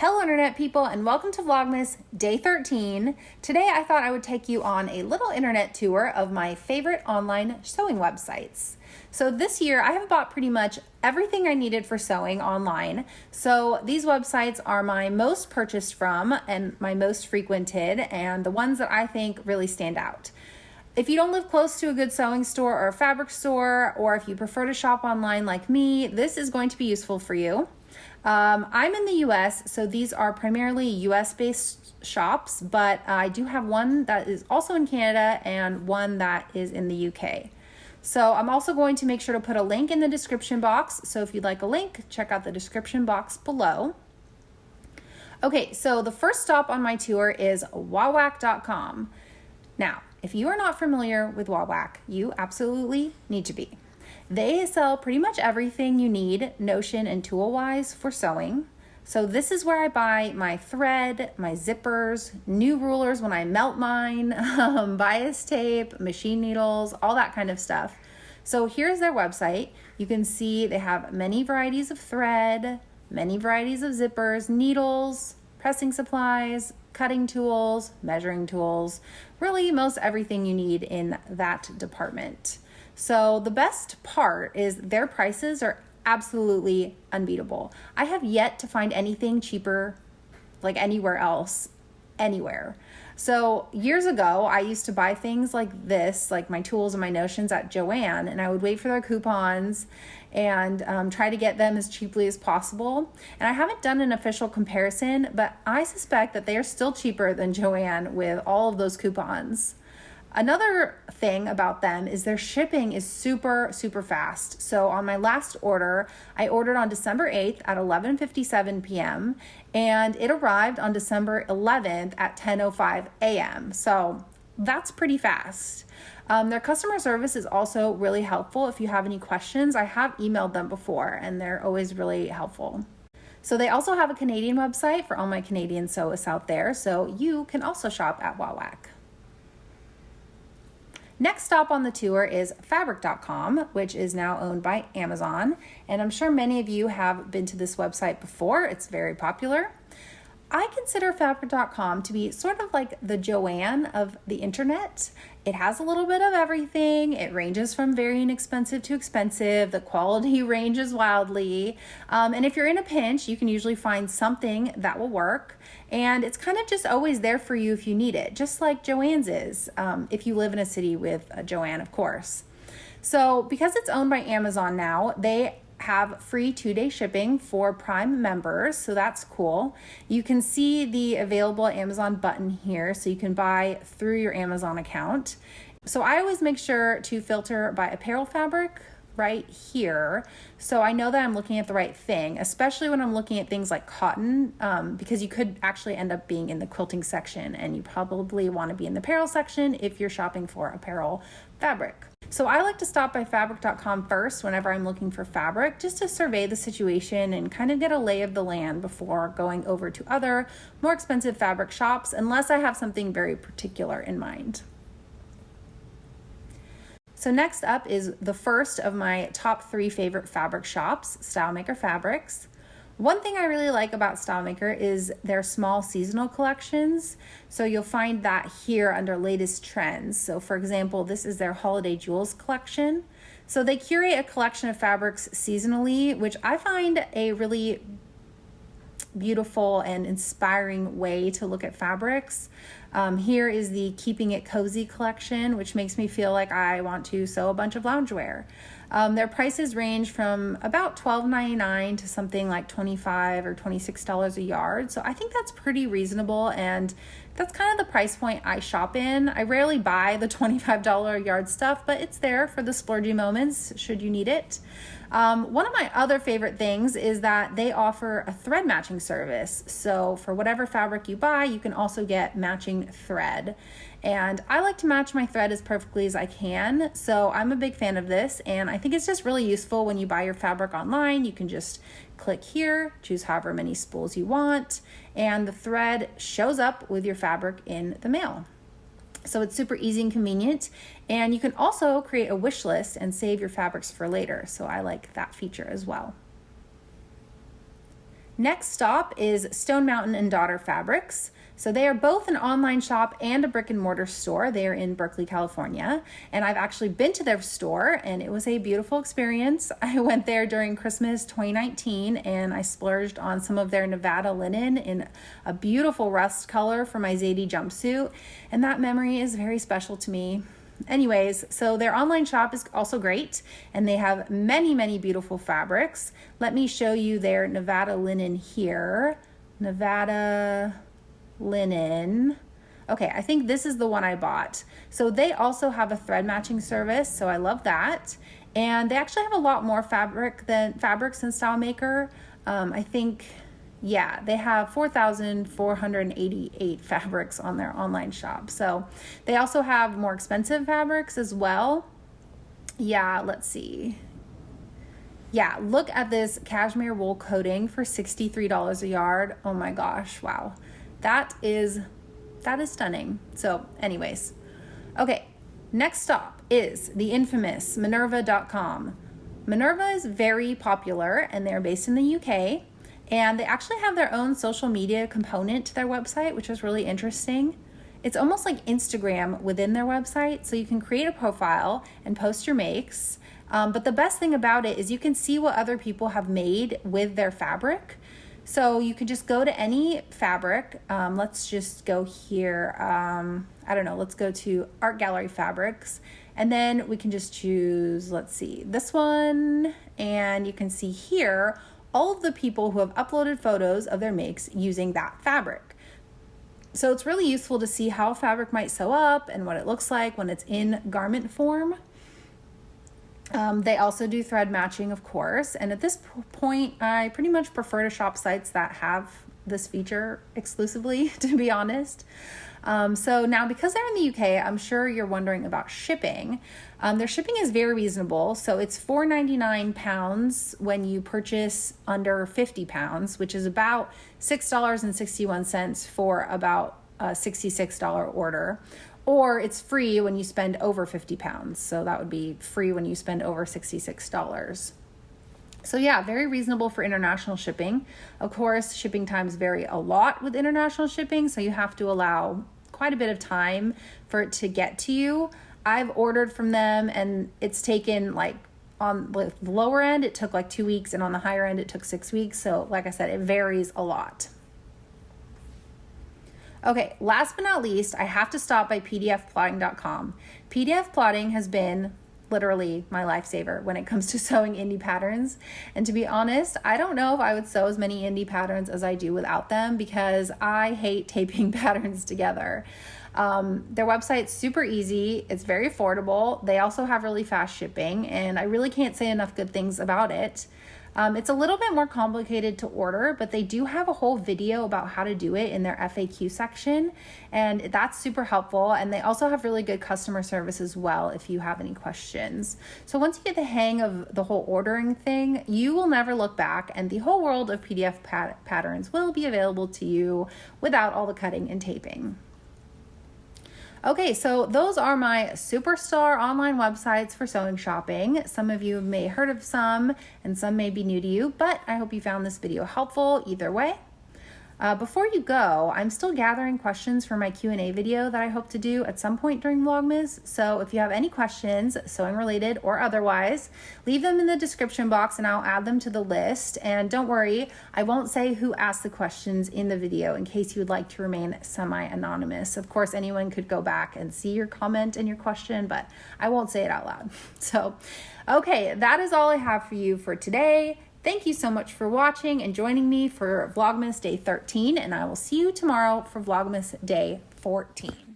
Hello internet people and welcome to Vlogmas day 13. Today I thought I would take you on a little internet tour of my favorite online sewing websites. So this year I have bought pretty much everything I needed for sewing online. So these websites are my most purchased from and my most frequented and the ones that I think really stand out. If you don't live close to a good sewing store or a fabric store, or if you prefer to shop online like me, this is going to be useful for you. I'm in the US, so these are primarily US based shops, but I do have one that is also in Canada and one that is in the UK. So I'm also going to make sure to put a link in the description box. So if you'd like a link, check out the description box below. Okay, so the first stop on my tour is Wahwack.com. Now, if you are not familiar with Wahwack, you absolutely need to be. They sell pretty much everything you need notion and tool-wise for sewing. So this is where I buy my thread, my zippers, new rulers when I melt mine, bias tape, machine needles, all that kind of stuff. So here's their website. You can see they have many varieties of thread, many varieties of zippers, needles, pressing supplies, cutting tools, measuring tools, really most everything you need in that department. So the best part is their prices are absolutely unbeatable. I have yet to find anything cheaper like anywhere else, anywhere. So years ago, I used to buy things like this, like my tools and my notions at Joann, and I would wait for their coupons and try to get them as cheaply as possible. And I haven't done an official comparison, but I suspect that they are still cheaper than Joann with all of those coupons. Another thing about them is their shipping is super fast. So on my last order, I ordered on December 8th at 11:57 p.m. and it arrived on December 11th at 10:05 a.m. So that's pretty fast. Their customer service is also really helpful. If you have any questions, I have emailed them before and they're always really helpful. So they also have a Canadian website for all my Canadian sewists out there, so you can also shop at Wahwack. Next stop on the tour is Fabriccom, which is now owned by Amazon. And I'm sure many of you have been to this website before. It's very popular. I consider Fabriccom to be sort of like the Joann of the internet. It has a little bit of everything. It ranges from very inexpensive to expensive. The quality ranges wildly. And if you're in a pinch, you can usually find something that will work. And it's kind of just always there for you if you need it, just like Joann's is, if you live in a city with a Joann, of course. So because it's owned by Amazon now, they have free 2-day shipping for Prime members, so that's cool. You can see the available Amazon button here, so you can buy through your Amazon account. So I always make sure to filter by apparel fabric right here, so I know that I'm looking at the right thing, especially when I'm looking at things like cotton, because you could actually end up being in the quilting section, and you probably want to be in the apparel section if you're shopping for apparel fabric. So I like to stop by Fabriccom first whenever I'm looking for fabric, just to survey the situation and kind of get a lay of the land before going over to other more expensive fabric shops, unless I have something very particular in mind. So next up is the first of my top 3 favorite fabric shops, Stylemaker Fabrics. One thing I really like about Stylemaker is their small seasonal collections. So you'll find that here under latest trends. So for example, this is their holiday jewels collection. So they curate a collection of fabrics seasonally, which I find a really beautiful and inspiring way to look at fabrics. Here is the Keeping It Cozy collection, which makes me feel like I want to sew a bunch of loungewear. Their prices range from about $12.99 to something like $25 or $26 a yard. So I think that's pretty reasonable, and that's kind of the price point I shop in. I rarely buy the $25 a yard stuff, but it's there for the splurgy moments should you need it. One of my other favorite things is that they offer a thread matching service. So for whatever fabric you buy, you can also get matching thread. And I like to match my thread as perfectly as I can. So I'm a big fan of this, and I think it's just really useful when you buy your fabric online. You can just click here, choose however many spools you want, and the thread shows up with your fabric in the mail. So it's super easy and convenient, and you can also create a wish list and save your fabrics for later. So I like that feature as well. Next stop is Stone Mountain and Daughter Fabrics. So they are both an online shop and a brick and mortar store. They are in Berkeley, California. And I've actually been to their store and it was a beautiful experience. I went there during Christmas 2019 and I splurged on some of their Nevada linen in a beautiful rust color for my Zadie jumpsuit. And that memory is very special to me. Anyways, so their online shop is also great and they have many, many beautiful fabrics. Let me show you their Nevada linen here. Nevada linen. Okay, I think this is the one I bought. So they also have a thread matching service, so I love that. And they actually have a lot more fabrics than Stylemaker. I think, yeah, they have 4,488 fabrics on their online shop. So they also have more expensive fabrics as well. Yeah, let's see. Yeah, look at this cashmere wool coating for $63 a yard. Oh my gosh, wow. That is stunning. So anyways, okay, next stop is the infamous Minerva.com. Minerva is very popular and they're based in the UK and they actually have their own social media component to their website, which is really interesting. It's almost like Instagram within their website. So you can create a profile and post your makes. But the best thing about it is you can see what other people have made with their fabric. So you can just go to any fabric. Let's just go here. I don't know, let's go to Art Gallery Fabrics. And then we can just choose, let's see, this one. And you can see here all of the people who have uploaded photos of their makes using that fabric. So it's really useful to see how fabric might sew up and what it looks like when it's in garment form. They also do thread matching, of course. And at this point, I pretty much prefer to shop sites that have this feature exclusively, to be honest. So now because they're in the UK, I'm sure you're wondering about shipping. Their shipping is very reasonable. So it's £4.99 when you purchase under 50 pounds, which is about $6.61 for about a $66 order. Or it's free when you spend over 50 pounds. So that would be free when you spend over $66. So yeah, very reasonable for international shipping. Of course, shipping times vary a lot with international shipping, so you have to allow quite a bit of time for it to get to you. I've ordered from them and it's taken like on the lower end, it took like 2 weeks, and on the higher end, it took 6 weeks. So like I said, it varies a lot. Okay, last but not least, I have to stop by PDFplaying.com. PDF plotting has been literally my lifesaver when it comes to sewing indie patterns. And to be honest, I don't know if I would sew as many indie patterns as I do without them because I hate taping patterns together. Their website's super easy. It's very affordable. They also have really fast shipping, and I really can't say enough good things about it. It's a little bit more complicated to order, but they do have a whole video about how to do it in their FAQ section, and that's super helpful. And they also have really good customer service as well if you have any questions. So once you get the hang of the whole ordering thing, you will never look back, and the whole world of PDF patterns will be available to you without all the cutting and taping. Okay, so those are my superstar online websites for sewing shopping. Some of you may have heard of some and some may be new to you, but I hope you found this video helpful either way. Before you go, I'm still gathering questions for my Q&A video that I hope to do at some point during Vlogmas. So if you have any questions, sewing related or otherwise, leave them in the description box and I'll add them to the list. And don't worry, I won't say who asked the questions in the video in case you would like to remain semi-anonymous. Of course, anyone could go back and see your comment and your question, but I won't say it out loud. So, okay, that is all I have for you for today. Thank you so much for watching and joining me for Vlogmas Day 13, and I will see you tomorrow for Vlogmas Day 14.